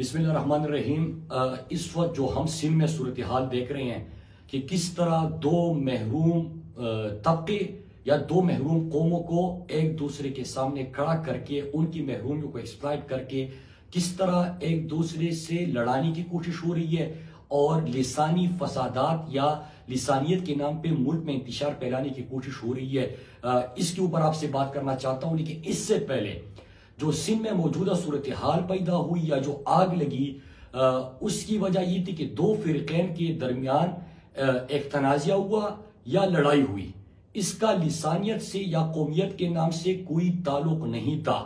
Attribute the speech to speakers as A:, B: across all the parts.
A: बिस्मिल्लाहिर्रहमानिर्रहीम। इस वक्त जो हम सिंध में सूरत हाल देख रहे हैं कि किस तरह दो महरूम तबके या दो महरूम कौमों को एक दूसरे के सामने खड़ा करके उनकी महरूमियों को एक्सप्लॉइट करके किस तरह एक दूसरे से लड़ाने की कोशिश हो रही है और लिसानी फसादात या लिसानियत के नाम पे मुल्क में इंतशार फैलाने की कोशिश हो रही है। इसके ऊपर आपसे बात करना चाहता हूं। लेकिन इससे पहले जो सिंध में मौजूदा सूरत हाल पैदा हुई या जो आग लगी, उसकी वजह ये थी कि दो फिरकैन के दरमियान एक तनाज़ा हुआ या लड़ाई हुई। इसका लिसानियत से या कौमियत के नाम से कोई ताल्लुक नहीं था,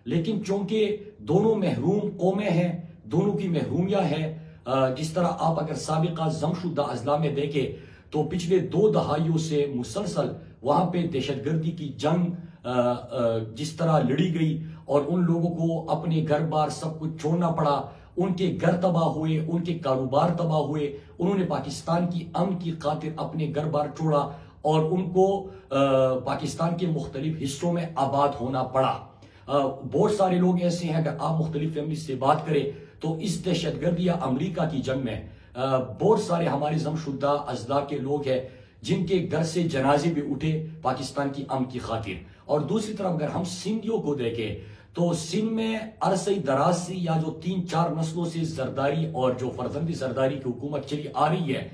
A: लेकिन चूंकि दोनों महरूम कौमें हैं, दोनों की महरूमियां हैं। जिस तरह आप अगर साबिका जमशुदा अजला में देखें तो पिछले 2 दहाइयों से मुसलसल वहां पे दहशतगर्दी की जंग जिस तरह लड़ी गई और उन लोगों को अपने घर बार सब कुछ छोड़ना पड़ा, उनके घर तबाह हुए, उनके कारोबार तबाह हुए, उन्होंने पाकिस्तान की अमन की खातिर अपने घर बार छोड़ा और उनको पाकिस्तान के मुख्तलिफ हिस्सों में आबाद होना पड़ा। बहुत सारे लोग ऐसे हैं, अगर आप मुख्तलिफ फैमिली से बात करें तो इस दहशतगर्दी या अमरीका की जंग में बहुत सारे हमारे जमशुदा अजला के लोग हैं जिनके घर से जनाजे भी उठे पाकिस्तान की अमन की खातिर। और दूसरी तरफ अगर हम सिंधियों को देखें तो सिंध में अरसे दराज से या जो 3-4 नस्लों से जरदारी और जो फर्जंदी जरदारी की हुकूमत चली आ रही है,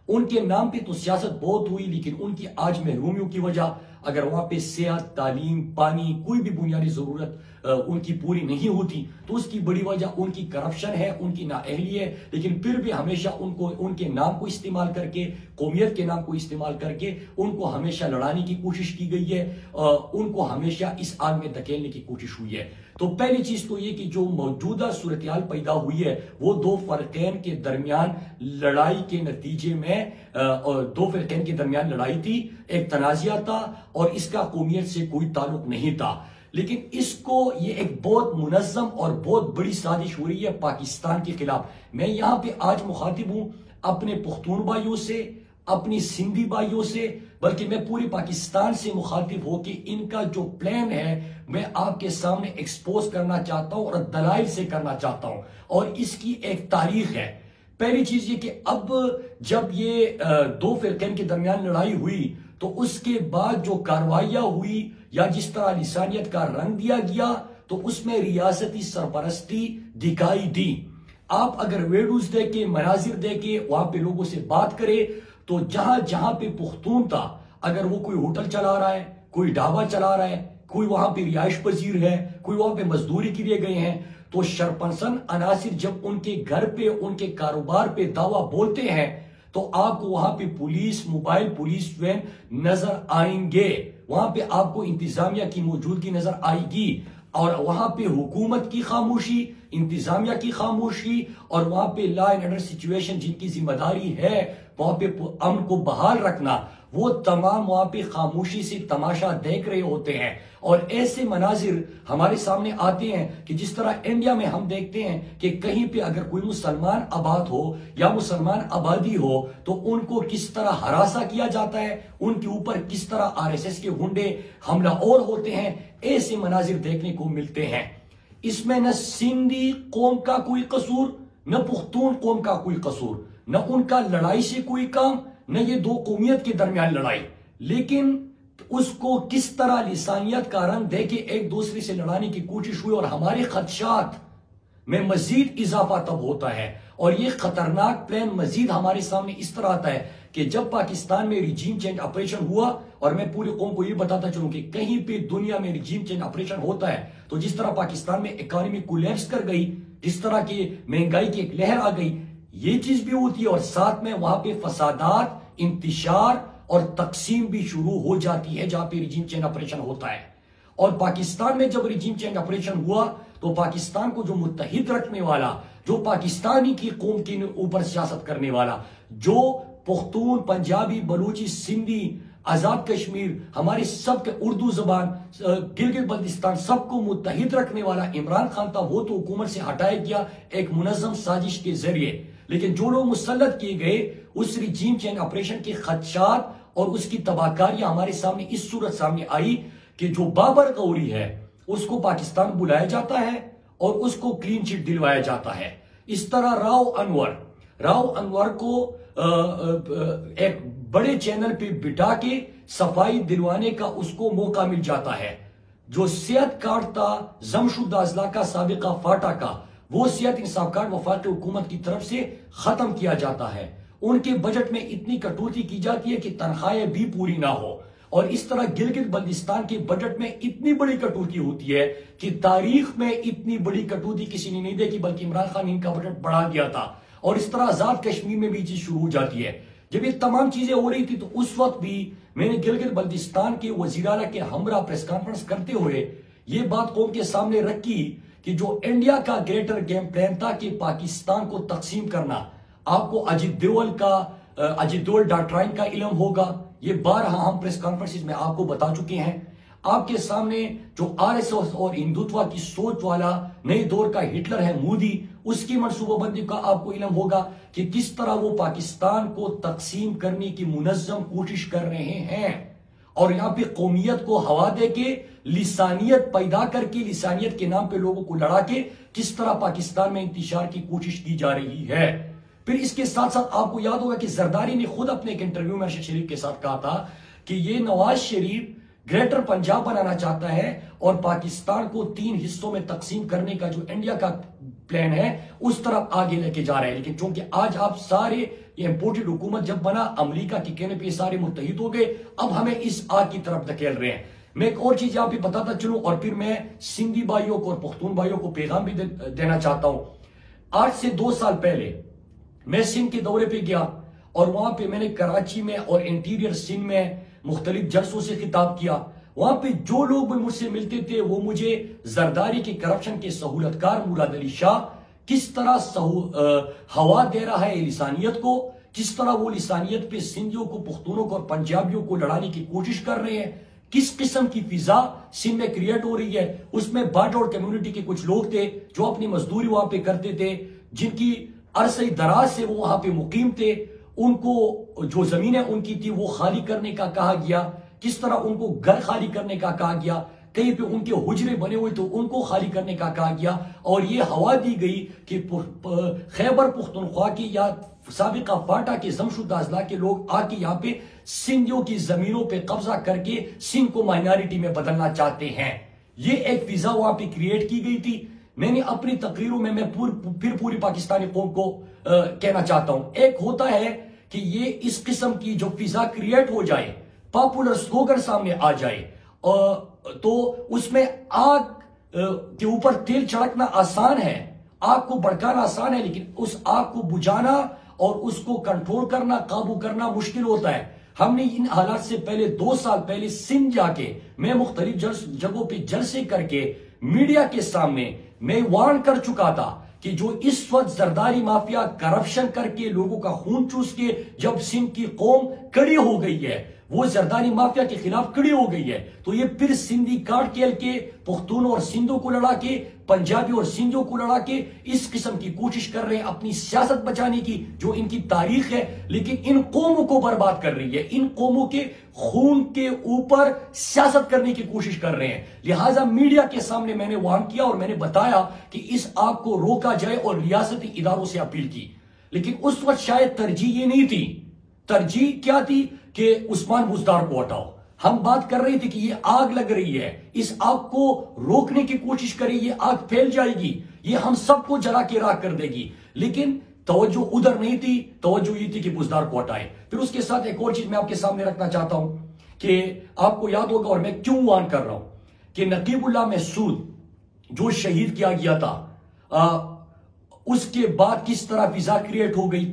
A: उनके नाम पे तो सियासत बहुत हुई, लेकिन उनकी आज महरूमियों की वजह अगर वहां पे सेहत, तालीम, पानी, कोई भी बुनियादी जरूरत उनकी पूरी नहीं होती तो उसकी बड़ी वजह उनकी करप्शन है, उनकी नाअहली है। लेकिन फिर भी हमेशा उनको उनके नाम को इस्तेमाल करके, कौमियत के नाम को इस्तेमाल करके उनको हमेशा लड़ाने की कोशिश की गई है, उनको हमेशा इस आग में धकेलने की कोशिश हुई है। तो पहली चीज तो ये कि जो मौजूदा सूरत हाल पैदा हुई है वो दो फरकैन के दरमियान लड़ाई के नतीजे में दो फिरकैन के दरमियान लड़ाई थी, एक तनाज़ा था और इसका कौमियत से कोई ताल्लुक नहीं था। लेकिन इसको ये एक बहुत मुनज़्ज़म और बहुत बड़ी साजिश हो रही है पाकिस्तान के खिलाफ। मैं यहां पे आज मुखातिब हूं अपने पुख्तून भाइयों से, अपनी सिंधी भाइयों से, बल्कि मैं पूरी पाकिस्तान से मुखातिब हो कि इनका जो प्लान है मैं आपके सामने एक्सपोज करना चाहता हूं और दलाइल से करना चाहता हूं। और इसकी एक तारीख है। पहली चीज ये कि अब जब ये दो फिरकैन के दरमियान लड़ाई हुई तो उसके बाद जो कार्रवाइयां हुई या जिस तरह लिसानियत का रंग दिया गया तो उसमें रियासती सरपरस्ती दिखाई दी। आप अगर वीडियोस देखे, मनाजिर देखे, वहां पे लोगों से बात करें तो जहां जहां पे पुख्तून था, अगर वो कोई होटल चला रहा है, कोई ढाबा चला रहा है, कोई वहां पे रिहाइश पजीर है, कोई वहां पे मजदूरी के लिए गए हैं, तो शरपंसन अनासिर जब उनके घर पे, उनके कारोबार पे दावा बोलते हैं तो आपको वहां पे पुलिस, मोबाइल पुलिस वैन नजर आएंगे, वहां पे आपको इंतजामिया की मौजूदगी नजर आएगी और वहां पे हुकूमत की खामोशी, इंतजामिया की खामोशी और वहां पे लॉ एंड ऑर्डर सिचुएशन जिनकी जिम्मेदारी है वहां पे अमन को बहाल रखना, वो तमाम वहां पे खामोशी से तमाशा देख रहे होते हैं। और ऐसे मनाजिर हमारे सामने आते हैं कि जिस तरह इंडिया में हम देखते हैं कि कहीं पे अगर कोई मुसलमान आबाद हो या मुसलमान आबादी हो तो उनको किस तरह हरासा किया जाता है, उनके ऊपर किस तरह आरएसएस के गुंडे हमला और होते हैं, ऐसे मनाजिर देखने को मिलते हैं। इसमें न सिंधी कौम का कोई कसूर, न पुख्तून कौम का कोई कसूर, न उनका लड़ाई से कोई काम, न ये दो कौमियत के दरमियान लड़ाई, लेकिन उसको किस तरह लिसानियत का रंग देके एक दूसरे से लड़ाने की कोशिश हुई। और हमारे खदशात में मजीद इजाफा तब होता है और ये खतरनाक प्लान मजीद हमारे सामने इस तरह आता है कि जब पाकिस्तान में रिजीम चेंज ऑपरेशन हुआ, और मैं पूरी कौम को ये बताता चलूं कि कहीं पे दुनिया में रिजीम चेंज ऑपरेशन होता है तो जिस तरह पाकिस्तान में इकोनॉमी कोलैप्स कर गई, जिस तरह की महंगाई की एक लहर आ गई, ये चीज भी होती है और साथ में वहां पे फसादात, इंतिशार और तकसीम भी शुरू हो जाती है जहां पे रिजीम चेंज ऑपरेशन होता है। और पाकिस्तान में जब रिजीम चेंज ऑपरेशन हुआ तो पाकिस्तान को जो मुत्तहिद रखने वाला, जो पाकिस्तानी की कौम के ऊपर सियासत करने वाला, जो पुख्तून, पंजाबी, बलूची, सिंधी, आजाद कश्मीर, हमारे सबके उर्दू जबान, गिलगित बल्तिस्तान, सबको मुत्तहिद रखने वाला इमरान खान था, वो तो हुकूमत से हटाया गया एक मुनज़्ज़म साजिश के जरिए। लेकिन जो लोग मुसल्लत किए गए उस रिजीम चेंज ऑपरेशन के खदशात और उसकी तबाहकारियां हमारे सामने इस सूरत सामने आई कि जो बाबर गौरी है उसको पाकिस्तान बुलाया जाता है और उसको क्लीन चिट दिलवाया जाता है। इस तरह राव अनवर को एक बड़े चैनल पे बिठा के सफाई दिलवाने का उसको मौका मिल जाता है। जो सेहत कार्ड था जमशुद अजला का साबिका फाटा का, वो सेहत इंसाफ कार्ड वफाकी हुकूमत की तरफ से खत्म किया जाता है। उनके बजट में इतनी कटौती की जाती है कि तनख्वाहें भी पूरी ना हो। और इस तरह गिलगित बल्तिस्तान के बजट में इतनी बड़ी कटौती होती है कि तारीख में इतनी बड़ी कटौती किसी ने नहीं देखी, बल्कि इमरान खान इनका बजट बढ़ा दिया था। और इस तरह आजाद कश्मीर में भी चीज शुरू हो जाती है। जब ये तमाम चीजें हो रही थी तो उस वक्त भी मैंने गिलगित बल्तिस्तान के वजीर आला के हमरा प्रेस कॉन्फ्रेंस करते हुए ये बात कौम के सामने रखी कि जो इंडिया का ग्रेटर गेम प्लान था कि पाकिस्तान को तकसीम करना, आपको अजित दोवल डॉक्ट्राइन का इल्म होगा। ये बारहा हम प्रेस कॉन्फ्रेंस में आपको बता चुके हैं। आपके सामने जो आरएसएस और हिंदुत्व की सोच वाला नए दौर का हिटलर है मोदी, उसकी मनसूबाबंदी का आपको इल्म होगा कि किस तरह वो पाकिस्तान को तकसीम करने की मुनज्जम कोशिश कर रहे हैं। और यहां पे कौमियत को हवा दे के, लिसानियत पैदा करके, लिसानियत के नाम पे लोगों को लड़ा के किस तरह पाकिस्तान में इंतशार की कोशिश की जा रही है। फिर इसके साथ साथ आपको याद होगा कि जरदारी ने खुद अपने एक इंटरव्यू में अरशद शरीफ के साथ कहा था कि ये नवाज शरीफ ग्रेटर पंजाब बनाना चाहता है और पाकिस्तान को 3 हिस्सों में तकसीम करने का जो इंडिया का प्लान है उस तरफ आगे लेके जा रहे हैं। लेकिन चूंकि आज आप सारे ये इंपोर्टेड हुकूमत जब बना, अमेरिका के कहने पे सारे मुत्तहिद हो गए, अब हमें इस आग की तरफ धकेल रहे हैं। मैं एक और चीज यहाँ पे बताता चलूं और फिर मैं सिंधी भाइयों को और पख्तून भाइयों को पैगाम भी देना चाहता हूं। आज से 2 साल पहले मैं सिंध के दौरे पे गया और वहां पे मैंने कराची में और इंटीरियर सिंध में मुख्तलिफ जलसों से खिताब किया। वहां पे जो लोग भी मुझसे मिलते थे वो मुझे जरदारी के करप्शन के सहूलतकार मुराद अली शाह किस तरह हवा दे रहा है लिसानियत को, किस तरह वो लिसानियत पे सिंधियों को, पुख्तूनों को और पंजाबियों को लड़ाने की कोशिश कर रहे हैं, किस किस्म की फिजा सिंध में क्रिएट हो रही है। उसमें बाटोड़ कम्युनिटी के कुछ लोग थे जो अपनी मजदूरी वहां पे करते थे, जिनकी अरसे दराज से वो वहां पे मुकीम थे, उनको जो जमीनें उनकी थी वो खाली करने का कहा गया। किस तरह उनको घर खाली करने का कहा गया, कहीं पे उनके हुजरे बने हुए तो उनको खाली करने का कहा गया। और ये हवा दी गई कि खैबर पुख्तनख्वा की या साबिका फाटा के जमशुद अजला के लोग आके यहाँ पे सिंधियों की जमीनों पे कब्जा करके सिंध को माइनॉरिटी में बदलना चाहते हैं। ये एक फिजा वहां पे क्रिएट की गई थी। मैंने अपनी तकरीरों में मैं फिर पूरी पाकिस्तानी कौम को कहना चाहता हूं, एक होता है कि ये इस किस्म की जो फिजा क्रिएट हो जाए, पॉपुलर स्लोगन सामने आ जाए, तो उसमें आग के ऊपर तेल छिड़कना आसान है, आग को भड़काना आसान है, लेकिन उस आग को बुझाना और उसको कंट्रोल करना, काबू करना मुश्किल होता है। हमने इन हालात से पहले 2 साल पहले सिंध जाके मैं मुख्तलिफ जगहों पे जलसे करके मीडिया के सामने मैं वार्न कर चुका था कि जो इस वक्त जरदारी माफिया करप्शन करके लोगों का खून चूस के जब सिंध की कौम कड़ी हो गई है, वो जरदारी माफिया के खिलाफ खड़ी हो गई है, तो ये फिर सिंधी काट खेल के पुख्तूनों और सिंधों को लड़ा के, पंजाबी और सिंधियों को लड़ा के इस किस्म की कोशिश कर रहे हैं अपनी सियासत बचाने की जो इनकी तारीख है, लेकिन इन कौमों को बर्बाद कर रही है, इन कौमों के खून के ऊपर सियासत करने की कोशिश कर रहे हैं। लिहाजा मीडिया के सामने मैंने वार्न किया और मैंने बताया कि इस आग को रोका जाए और रियासती इदारों से अपील की। लेकिन उस वक्त शायद तरजीह ये नहीं थी। तरजीह क्या थी कि उस्मान बुजदार को हटाओ। हम बात कर रहे थे कि ये आग लग रही है, इस आग को रोकने की कोशिश करें, ये आग फैल जाएगी, ये हम सबको जला के राख कर देगी। लेकिन तवज्जो उधर नहीं थी, तवज्जो ये थी कि बुजदार को हटाए। फिर उसके साथ एक और चीज मैं आपके सामने रखना चाहता हूं कि आपको याद होगा और मैं क्यों वार्न कर रहा हूं कि नकीबुल्लाह महसूद जो शहीद किया गया था, उसके बाद किस तरह फिजा क्रिएट हो गई।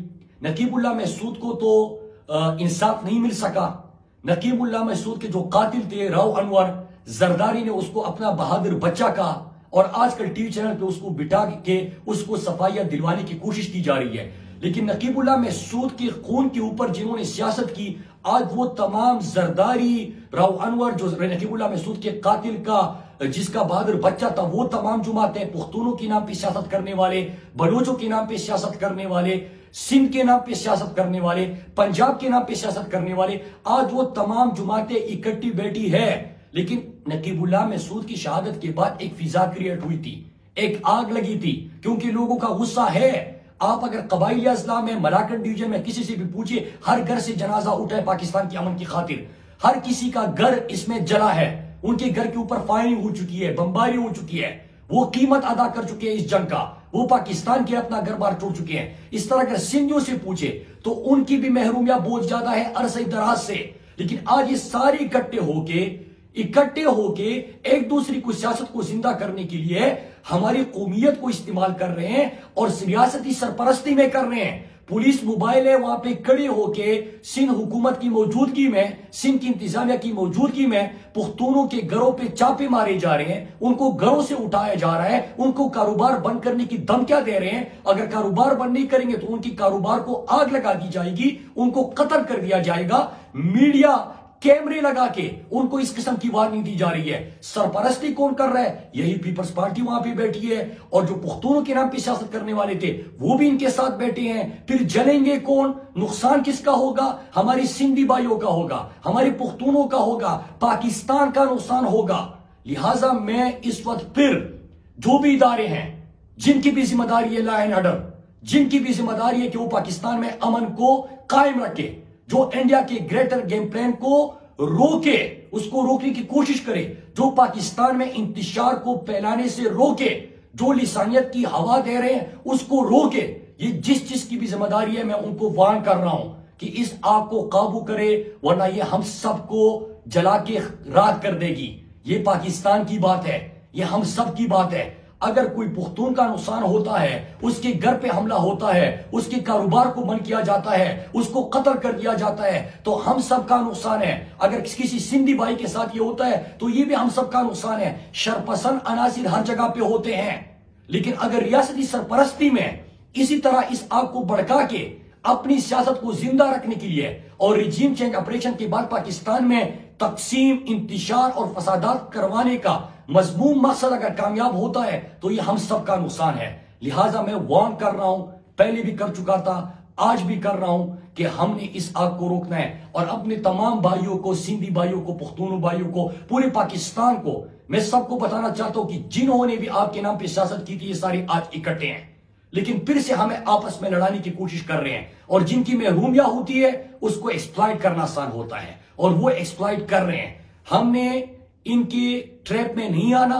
A: नकीबुल्लाह महसूद को तो इंसाफ नहीं मिल सका। नकीबुल्लाह महसूद के जो कातिल थे राव अनवर, जरदारी ने उसको अपना बहादुर बच्चा कहा और आजकल टीवी चैनल पे उसको बिठा के उसको सफाइयां दिलवाने की कोशिश की जा रही है। लेकिन नकीबुल्लाह महसूद के खून के ऊपर जिन्होंने सियासत की, आज वो तमाम जरदारी, राव अनवर जो नकीबुल्लाह महसूद के कातिल का जिसका बहादुर बच्चा था, वो तमाम जुमातें पुख्तूनों के नाम पे सियासत करने वाले, बलोचों के नाम पे सियासत करने वाले, सिंध के नाम पे सियासत करने वाले, पंजाब के नाम पे सियासत करने वाले, आज वो तमाम जुमातें इकट्ठी बैठी है। लेकिन नकीबुल्लाह महसूद की शहादत के बाद एक फिजा क्रिएट हुई थी, एक आग लगी थी, क्योंकि लोगों का गुस्सा है। आप अगर कबाइली अजला में, मलाकन डिवीजन में किसी से भी पूछिए, हर घर से जनाजा उठा है पाकिस्तान के अमन की खातिर। हर किसी का घर इसमें जला है, उनके घर के ऊपर फायरिंग हो चुकी है, बमबारी हो चुकी है, वो कीमत अदा कर चुके हैं इस जंग का, वो पाकिस्तान के अपना घर बार छोड़ चुके हैं। इस तरह अगर सिंधियों से पूछे तो उनकी भी महरूमिया बहुत ज्यादा है अरसे दराज से। लेकिन आज ये सारे इकट्ठे होके एक दूसरे को, सियासत को जिंदा करने के लिए हमारी कौमियत को इस्तेमाल कर रहे हैं और सियासती सरपरस्ती में कर रहे हैं। पुलिस मोबाइल है वहां पे खड़े होके सिंध हुकूमत की मौजूदगी में, सिंध की इंतजामिया की मौजूदगी में पुख्तूनों के घरों पे चापे मारे जा रहे हैं, उनको घरों से उठाया जा रहा है, उनको कारोबार बंद करने की धमकियां दे रहे हैं। अगर कारोबार बंद नहीं करेंगे तो उनकी कारोबार को आग लगा दी जाएगी, उनको कत्ल कर दिया जाएगा। मीडिया कैमरे लगा के उनको इस किस्म की वार्निंग दी जा रही है। सरपरस्ती कौन कर रहा है? यही पीपल्स पार्टी वहां पे बैठी है, और जो पुख्तूनों के नाम पे सियासत करने वाले थे वो भी इनके साथ बैठे हैं। फिर जलेंगे कौन? नुकसान किसका होगा? हमारी सिंधी भाइयों का होगा, हमारे पुख्तूनों का होगा, पाकिस्तान का नुकसान होगा। लिहाजा मैं इस वक्त फिर जो भी इदारे हैं, जिनकी भी जिम्मेदारी है लॉ एंड ऑर्डर, जिनकी भी जिम्मेदारी है कि वो पाकिस्तान में अमन को कायम रखे, जो इंडिया के ग्रेटर गेम प्लान को रोके, उसको रोकने की कोशिश करे, जो पाकिस्तान में इंतशार को फैलाने से रोके, जो लिसानियत की हवा दे रहे हैं उसको रोके, ये जिस की भी जिम्मेदारी है मैं उनको वार्न कर रहा हूं कि इस आग को काबू करे, वरना ये हम सबको जला के राख कर देगी। ये पाकिस्तान की बात है, ये हम सब की बात है। अगर कोई पुख्तून का नुकसान होता है, उसके घर पे हमला होता है, उसके कारोबार को बंद किया जाता है, उसको कत्ल कर दिया जाता है, तो हम सब का नुकसान है। अगर किसी सिंधी भाई के साथ ये होता है तो ये भी हम सब का नुकसान है। शरपसंद अनासिर हर जगह पे होते हैं, लेकिन अगर रियासती सरपरस्ती में इसी तरह इस आग को भड़का के अपनी सियासत को जिंदा रखने के लिए और रिजीम चेंज ऑपरेशन के बाद पाकिस्तान में तकसीम, इंतिशार और फसादात करवाने का मजमूम मकसद अगर कामयाब होता है तो ये हम सब का नुकसान है। लिहाजा मैं वार्न कर रहा हूं, पहले भी कर चुका था, आज भी कर रहा हूं कि हमने इस आग को रोकना है। और अपने तमाम भाइयों को, सिंधी भाइयों को, पुख्तून भाइयों को, पूरे पाकिस्तान को मैं सबको बताना चाहता हूं कि जिन्होंने भी आपके नाम पे सियासत की थी ये सारे आज इकट्ठे हैं, लेकिन फिर से हमें आपस में लड़ाने की कोशिश कर रहे हैं। और जिनकी महरूमिया होती है उसको एक्सप्लॉइट करना आसान होता है, और वो एक्सप्लॉइट कर रहे हैं। हमने इनके ट्रैप में नहीं आना,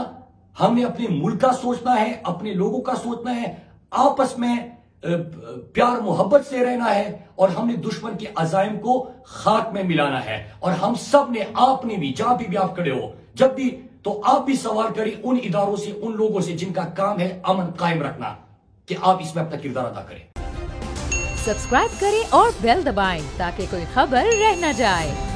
A: हमने अपने मुल्क का सोचना है, अपने लोगों का सोचना है, आपस में प्यार मोहब्बत से रहना है, और हमने दुश्मन के अजाइम को खाक में मिलाना है। और हम सब ने, आपने भी, जहां भी आप खड़े हो, जब भी, तो आप भी सवाल करें उन इदारों से, उन लोगों से जिनका काम है अमन कायम रखना, कि आप इसमें अपना किरदार अदा करें।
B: सब्सक्राइब करें और बेल दबाएं ताकि कोई खबर रह न जाए।